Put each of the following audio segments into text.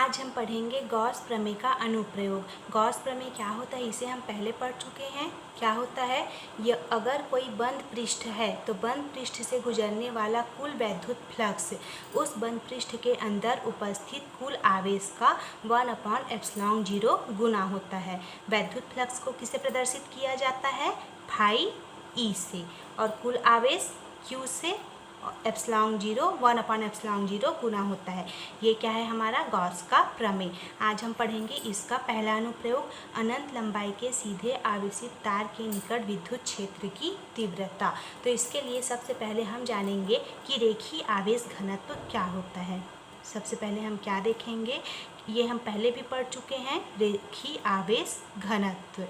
आज हम पढ़ेंगे गॉस प्रमेय का अनुप्रयोग। गॉस प्रमेय क्या होता है इसे हम पहले पढ़ चुके हैं। क्या होता है, यह अगर कोई बंद पृष्ठ है तो बंद पृष्ठ से गुजरने वाला कुल वैद्युत फ्लक्स उस बंद पृष्ठ के अंदर उपस्थित कुल आवेश का 1/ε0 गुना होता है। वैद्युत फ्लक्स को किसे प्रदर्शित किया जाता है, फाई ई से, और कुल आवेश क्यू से ε0 1/ε0 गुना होता है। ये क्या है, हमारा गॉस का प्रमेय। आज हम पढ़ेंगे इसका पहला अनुप्रयोग, अनंत लंबाई के सीधे आवेशित तार के निकट विद्युत क्षेत्र की तीव्रता। तो इसके लिए सबसे पहले हम जानेंगे कि रेखीय आवेश घनत्व क्या होता है। सबसे पहले हम क्या देखेंगे, ये हम पहले भी पढ़ चुके हैं, रेखीय आवेश घनत्व।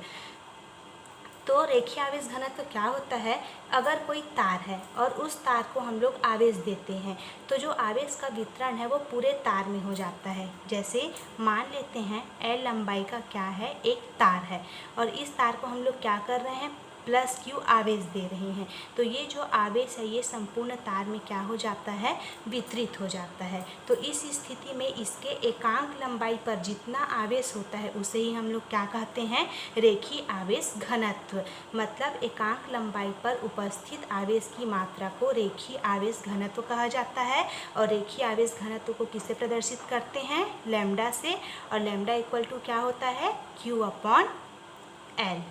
तो रेखीय आवेश घनत्व क्या होता है, अगर कोई तार है और उस तार को हम लोग आवेश देते हैं तो जो आवेश का वितरण है वो पूरे तार में हो जाता है। जैसे मान लेते हैं L लंबाई का क्या है, एक तार है, और इस तार को हम लोग क्या कर रहे हैं, +Q आवेश दे रहे हैं। तो ये जो आवेश है ये संपूर्ण तार में क्या हो जाता है, वितरित हो जाता है। तो इस स्थिति में इसके एकांक लंबाई पर जितना आवेश होता है उसे ही हम लोग क्या कहते हैं, रेखीय आवेश घनत्व। मतलब एकांक लंबाई पर उपस्थित आवेश की मात्रा को रेखीय आवेश घनत्व कहा जाता है। और रेखीय आवेश घनत्व को किससे प्रदर्शित करते हैं, लैम्डा से, और लैम्डा इक्वल टू क्या होता है, Q/L।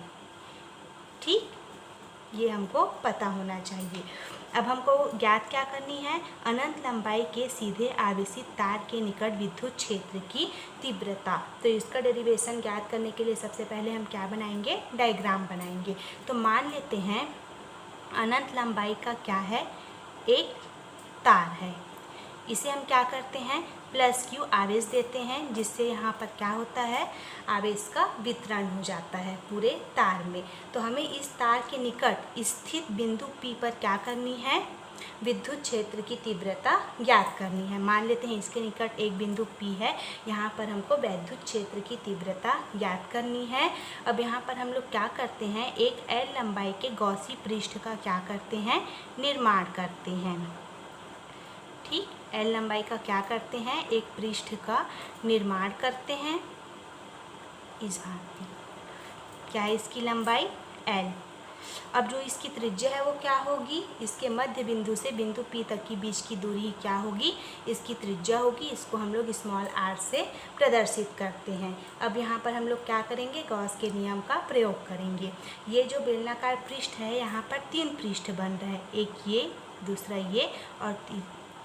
ठीक, ये हमको पता होना चाहिए। अब हमको ज्ञात क्या करनी है, अनंत लंबाई के सीधे आवेशित तार के निकट विद्युत क्षेत्र की तीव्रता। तो इसका डेरिवेशन ज्ञात करने के लिए सबसे पहले हम क्या बनाएंगे, डायग्राम बनाएंगे। तो मान लेते हैं अनंत लंबाई का क्या है, एक तार है, इसे हम क्या करते हैं, +Q आवेश देते हैं, जिससे यहाँ पर क्या होता है, आवेश का वितरण हो जाता है पूरे तार में। तो हमें इस तार के निकट स्थित बिंदु P पर क्या करनी है, विद्युत क्षेत्र की तीव्रता ज्ञात करनी है। मान लेते हैं इसके निकट एक बिंदु P है, यहाँ पर हमको वैद्युत क्षेत्र की तीव्रता ज्ञात करनी है। अब यहाँ पर हम लोग क्या करते हैं, एक L लंबाई के गॉसी पृष्ठ का क्या करते हैं, निर्माण करते हैं। ठीक, L लंबाई का क्या करते हैं, एक पृष्ठ का निर्माण करते हैं। इस भांति क्या है इसकी लंबाई, L। अब जो इसकी त्रिज्या है वो क्या होगी, इसके मध्य बिंदु से बिंदु P तक की बीच की दूरी क्या होगी, इसकी त्रिज्या होगी। इसको हम लोग r से प्रदर्शित करते हैं। अब यहाँ पर हम लोग क्या करेंगे, गॉस के नियम का प्रयोग करेंगे। ये जो बेलनाकार पृष्ठ है यहाँ पर 3 पृष्ठ बन रहे हैं, एक ये, दूसरा ये, और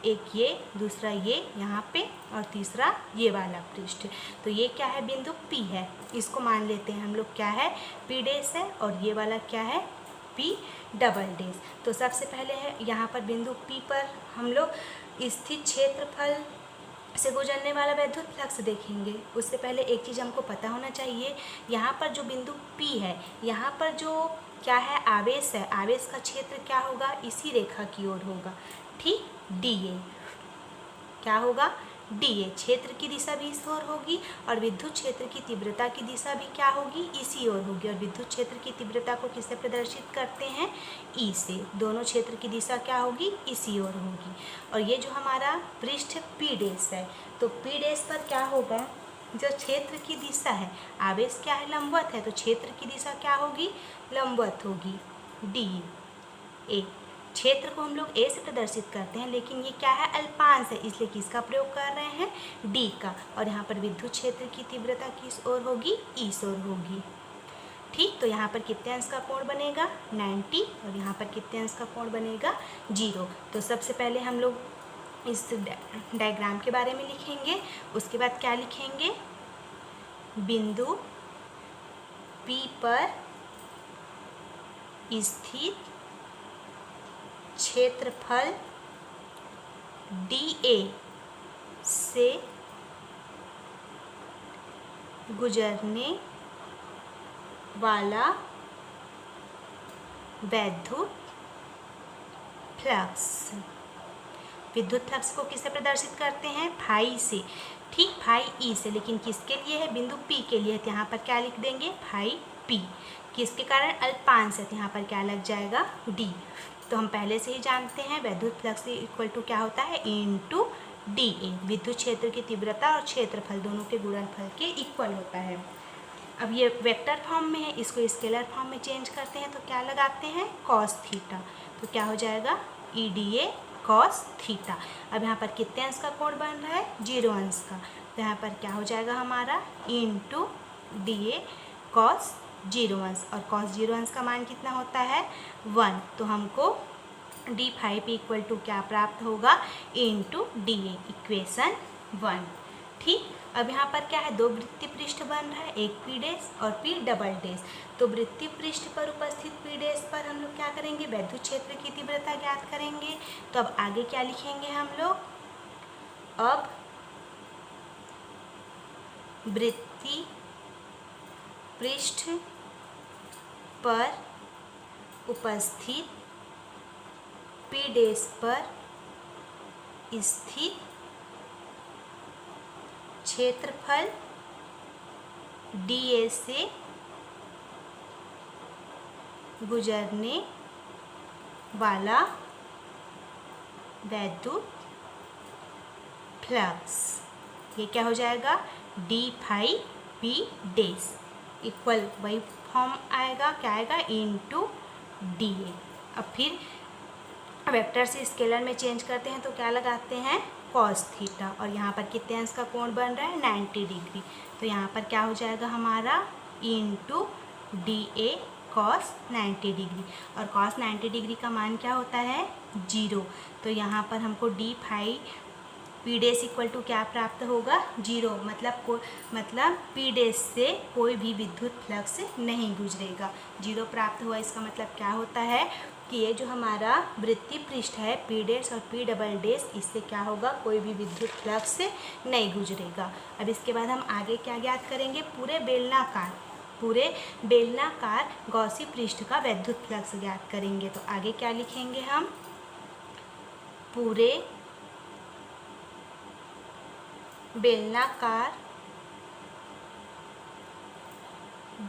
एक ये, दूसरा ये यहाँ पे, और तीसरा ये वाला पृष्ठ। तो ये क्या है, बिंदु P है, इसको मान लेते हैं हम लोग क्या है, P' है, और ये वाला क्या है, P'। तो सबसे पहले है यहाँ पर बिंदु P पर हम लोग स्थित क्षेत्रफल से गुजरने वाला वैद्युत फ्लक्स देखेंगे। उससे पहले एक चीज़ हमको पता होना चाहिए, यहाँ पर जो बिंदु P है, यहाँ पर जो क्या है, आवेश है, आवेश का क्षेत्र क्या होगा, इसी रेखा की ओर होगा। ठीक, DA क्या होगा, DA क्षेत्र की दिशा भी इस ओर होगी, और विद्युत क्षेत्र की तीव्रता की दिशा भी क्या होगी, इसी ओर होगी। और विद्युत क्षेत्र की तीव्रता को किससे प्रदर्शित करते हैं, E से। दोनों क्षेत्र की दिशा क्या होगी, इसी ओर होगी। और ये जो हमारा पृष्ठ P' है, तो P' पर क्या होगा, जो क्षेत्र की दिशा है, आवेश क्या है, लंबवत है, तो क्षेत्र की दिशा क्या होगी, लंबवत होगी, DA। क्षेत्र को हम लोग A से प्रदर्शित करते हैं, लेकिन ये क्या है, अल्पांश है, इसलिए किसका प्रयोग कर रहे हैं, D का। और यहाँ पर विद्युत क्षेत्र की तीव्रता किस ओर होगी, इस ओर होगी। ठीक, तो यहाँ पर कितने अंश का कोण बनेगा, 90, और यहाँ पर कितने अंश का कोण बनेगा, 0। तो सबसे पहले हम लोग इस डायग्राम के बारे में लिखेंगे। उसके बाद क्या लिखेंगे, बिंदु P पर स्थित क्षेत्रफल DA से गुजरने वाला विद्युत फ्लक्स। विद्युत फ्लक्स को किससे प्रदर्शित करते हैं, फाई से। ठीक, फाई ई से, लेकिन किसके लिए है, बिंदु P के लिए। तो यहाँ पर क्या लिख देंगे, फाई P। किसके कारण, अल्पांश है, तो यहाँ पर क्या लग जाएगा, D। तो हम पहले से ही जानते हैं वैद्युत फ्लक्स इक्वल टू क्या होता है, इनटू dA। विद्युत क्षेत्र की तीव्रता और क्षेत्रफल दोनों के गुणनफल के इक्वल होता है। अब ये वेक्टर फॉर्म में है, इसको स्केलर फॉर्म में चेंज करते हैं तो क्या लगाते हैं, cos थीटा। तो क्या हो जाएगा, EDA cos थीटा। अब यहाँ पर कितने अंश का कोण बन रहा है, 0 अंश का। तो यहाँ पर क्या हो जाएगा हमारा इंटू DA cos 0 अंश, और cos 0 अंश का मान कितना होता है, 1। तो हमको d5 इक्वल टू क्या प्राप्त होगा, इंटू DA, इक्वेशन 1। ठीक, अब यहाँ पर क्या है, दो वृत्तीय पृष्ठ बन रहा है, एक P डैश और P डबल डैश। तो वृत्तीय पृष्ठ पर उपस्थित P डैश पर हम लोग क्या करेंगे, विद्युत क्षेत्र की तीव्रता ज्ञात करेंगे। तो अब आगे क्या लिखेंगे हम लोग, अब वृत्तीय पृष्ठ पर उपस्थित P डैश पर स्थित क्षेत्रफल DA से गुजरने वाला वैद्युत फ्लक्स, ये क्या हो जाएगा, d5P डैश इक्वल वही फॉर्म आएगा, क्या आएगा, इंटू DA। अब फिर वेक्टर से स्केलर में चेंज करते हैं तो क्या लगाते हैं, cos थीटा, और यहाँ पर कितने अंश का कोण बन रहा है, 90 डिग्री। तो यहाँ पर क्या हो जाएगा हमारा, इंटू DA cos 90 डिग्री, और cos 90 डिग्री का मान क्या होता है, 0। तो यहाँ पर हमको d5P डैश इक्वल टू क्या प्राप्त होगा, 0। मतलब P डैश से कोई भी विद्युत फ्लक्स नहीं गुजरेगा, 0 प्राप्त हुआ। इसका मतलब क्या होता है कि ये जो हमारा वृत्तीय पृष्ठ है P डैश और P डबल डैश, इससे क्या होगा, कोई भी विद्युत फ्लक्स नहीं गुजरेगा। अब इसके बाद हम आगे क्या ज्ञात करेंगे, पूरे बेलनाकार गॉसी पृष्ठ का विद्युत फ्लक्स ज्ञात करेंगे। तो आगे क्या लिखेंगे हम, पूरे बेलनाकार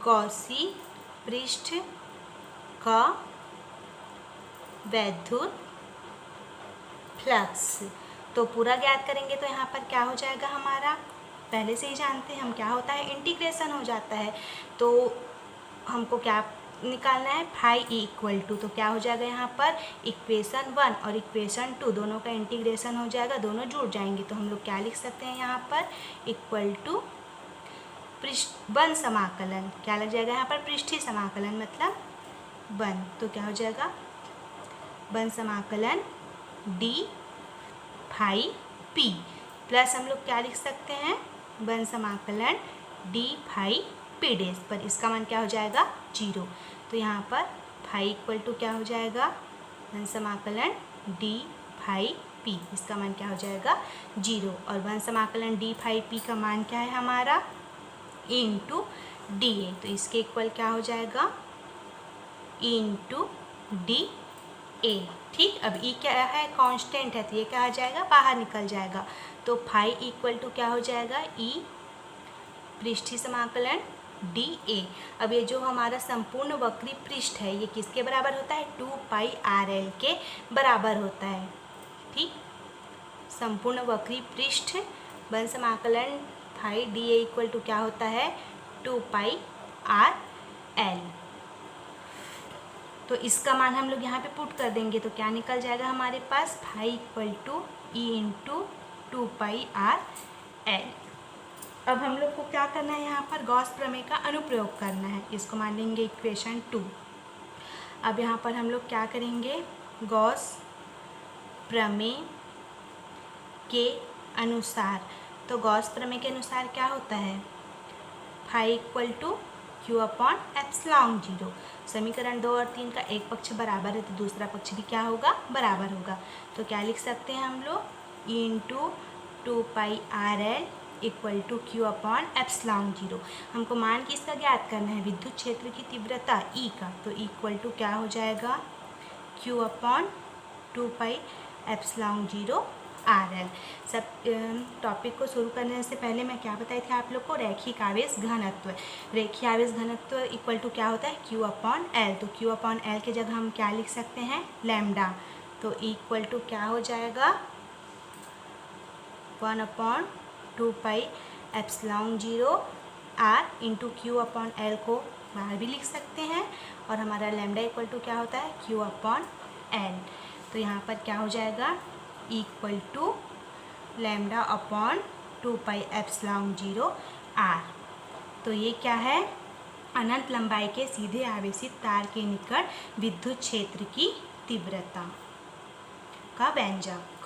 गॉसी पृष्ठ का विद्युत फ्लक्स। तो पूरा ज्ञात करेंगे तो यहाँ पर क्या हो जाएगा हमारा, पहले से ही जानते हैं हम, क्या होता है, इंटीग्रेशन हो जाता है। तो हमको क्या निकालना है, फाई इक्वल टू, तो क्या हो जाएगा यहाँ पर, इक्वेशन 1 और इक्वेशन 2 दोनों का इंटीग्रेशन हो जाएगा, दोनों जुड़ जाएंगे। तो हम लोग क्या लिख सकते हैं यहाँ पर, इक्वल टू वन समाकलन, क्या लग जाएगा यहाँ पर, पृष्ठीय समाकलन मतलब 1। तो क्या हो जाएगा, वन समाकलन d5P प्लस हम लोग क्या लिख सकते हैं, वन समाकलन d5P डैश पर, इसका मान क्या हो जाएगा, 0। तो यहाँ पर फाई इक्वल टू क्या हो जाएगा, वन समाकलन d5P, इसका मान क्या हो जाएगा, 0। और वन समाकलन d5P का मान क्या है हमारा, इंटू DA। तो इसके इक्वल क्या हो जाएगा, इंटू DA। ठीक, अब E क्या है, कांस्टेंट है, तो ये क्या आ जाएगा, बाहर निकल जाएगा। तो फाई इक्वल टू क्या हो जाएगा, E पृष्ठीय समाकलन DA। अब ये जो हमारा संपूर्ण वक्री पृष्ठ है, ये किसके बराबर होता है, 2πRL के बराबर होता है। ठीक, संपूर्ण वक्री पृष्ठ वन समाकलन फाई DA इक्वल टू क्या होता है, 2πRL। तो इसका मान हम लोग यहाँ पे पुट कर देंगे तो क्या निकल जाएगा हमारे पास, phi equal to E into 2πRL। अब हम लोग को क्या करना है, यहाँ पर गॉस प्रमेय का अनुप्रयोग करना है, इसको मान लेंगे इक्वेशन 2। अब यहाँ पर हम लोग क्या करेंगे, गॉस प्रमेय के अनुसार, तो गॉस प्रमेय के अनुसार क्या होता है, phi equal to Q upon epsilon 0। समीकरण 2 और 3 का एक पक्ष बराबर है तो दूसरा पक्ष भी क्या होगा, बराबर होगा। तो क्या लिख सकते हैं हम लोग, E into 2πRL equal to Q upon epsilon 0। हमको मान किसका ज्ञात करना है, विद्युत क्षेत्र की तीव्रता E का। तो इक्वल टू क्या हो जाएगा, Q अपॉन 2π एप्सिलॉन 0 RL। सब टॉपिक को शुरू करने से पहले मैं क्या बताई थी आप लोग को, रैखिक आवेश घनत्व। रैखिक आवेश घनत्व इक्वल टू क्या होता है, Q अपॉन L। तो Q अपॉन L के जगह हम क्या लिख सकते हैं, लैम्डा। तो इक्वल टू क्या हो जाएगा, 1/2πε0 r इंटू Q/L को बाहर भी लिख सकते हैं, और हमारा लैम्डा इक्वल टू क्या होता है Q/L। तो यहाँ पर क्या हो जाएगा इक्वल टू λ/2πε0 r। तो ये क्या है, अनंत लंबाई के सीधे आवेशित तार के निकट विद्युत क्षेत्र की तीव्रता का व्यंजक।